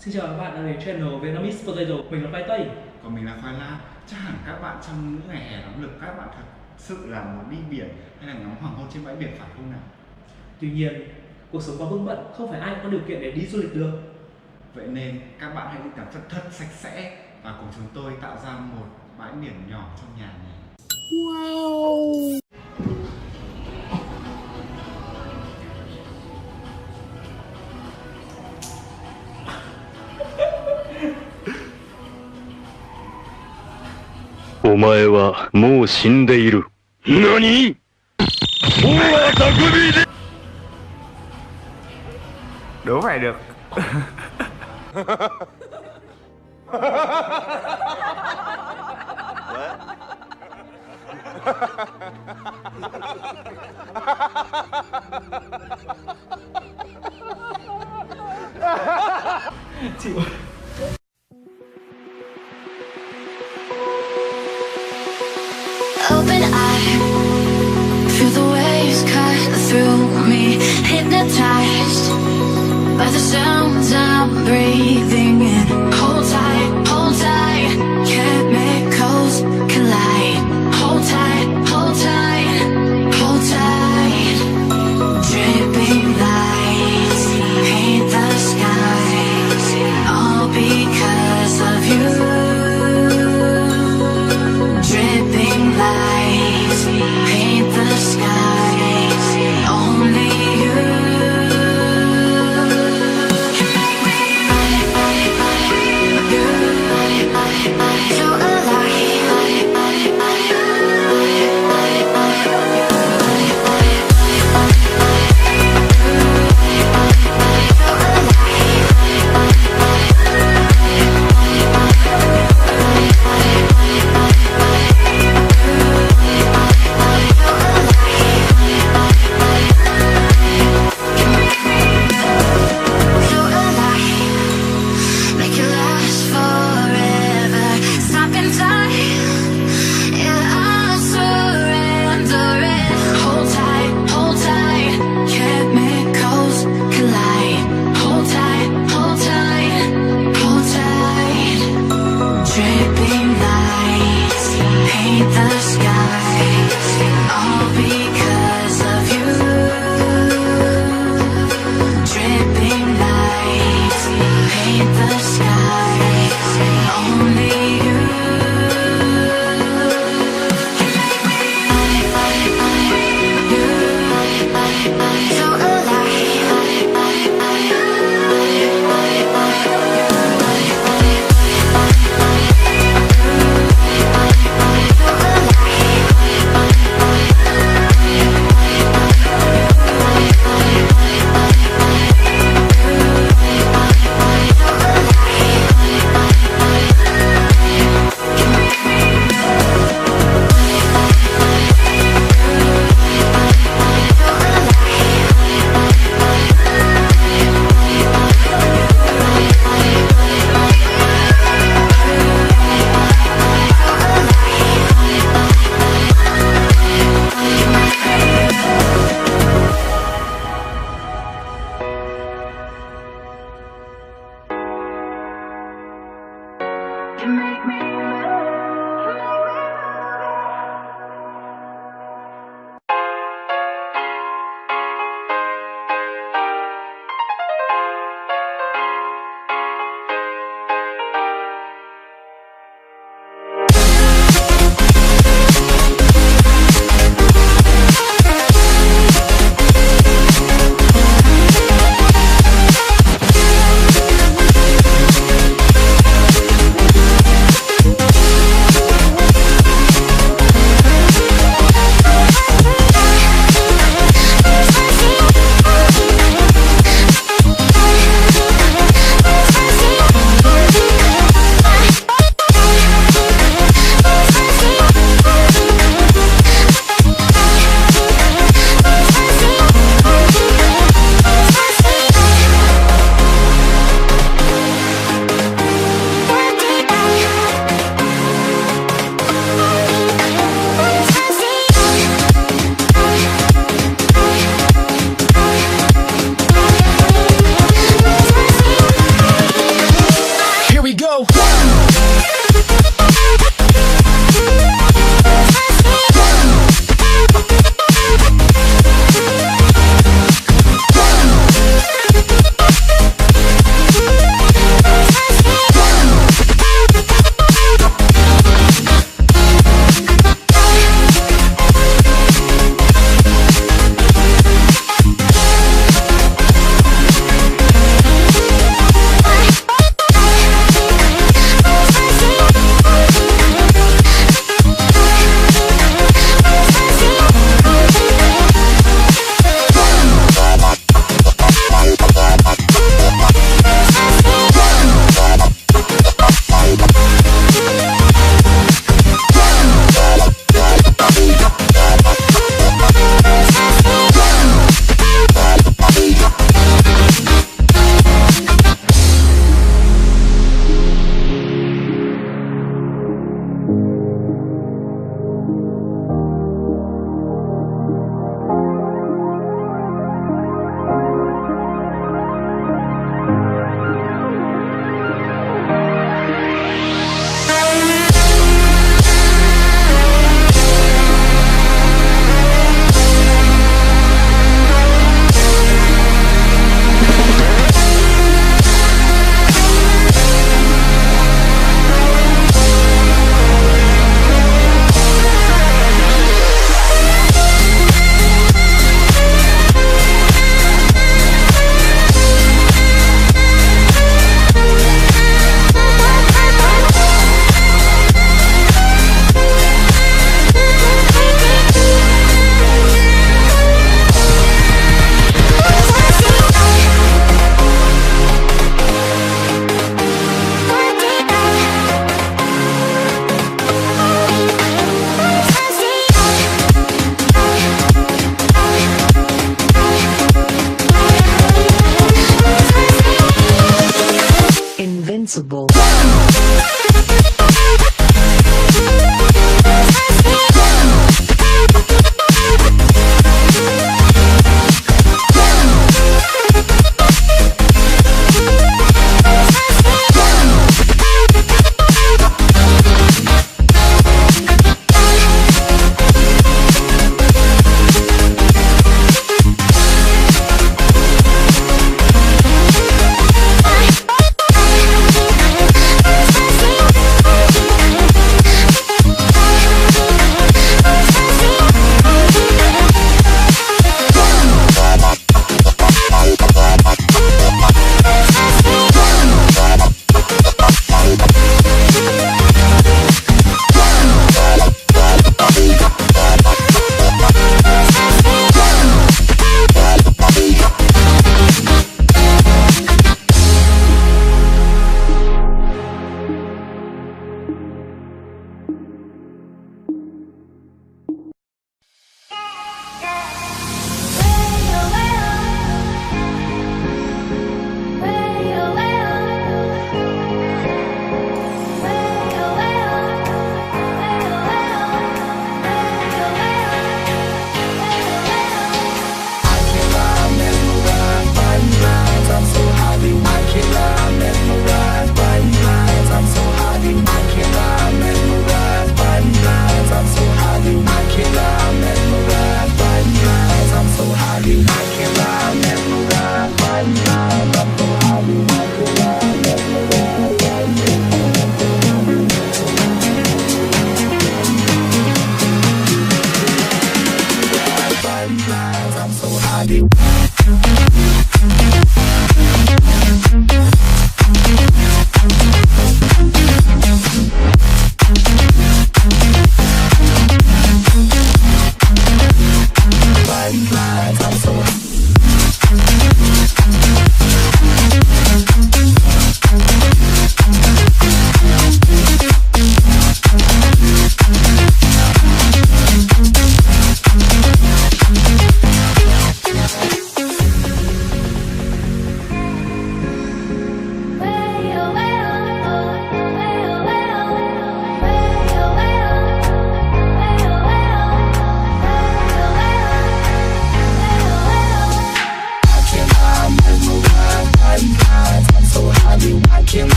Xin chào các bạn đã đến channel Vietnamese Potato. Mình là Khoai Tây. Còn mình là Khoai Lang. Chắc hẳn các bạn trong những ngày hè nóng lực các bạn thật sự là muốn đi biển hay là ngắm hoàng hôn trên bãi biển phải không nào? Tuy nhiên, cuộc sống quá vững bận, không phải ai cũng có điều kiện để đi du lịch được. Vậy nên các bạn hãy đi tắm thật sạch sẽ và cùng chúng tôi tạo ra một bãi biển nhỏ trong nhà nhé. Wow! お前はもう死んでいる。何？大は匠で。Đố phải được. Chịu. Open eye, feel the waves cut through me, hypnotized by the sounds I'm breathing in. Hold tight, chemicals collide. Hold tight, hold tight, hold tight. Dripping lights paint the skies, all because of you. Dripping lights paint the skies, only you can make me feel alive. sensible.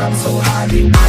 I'm so high.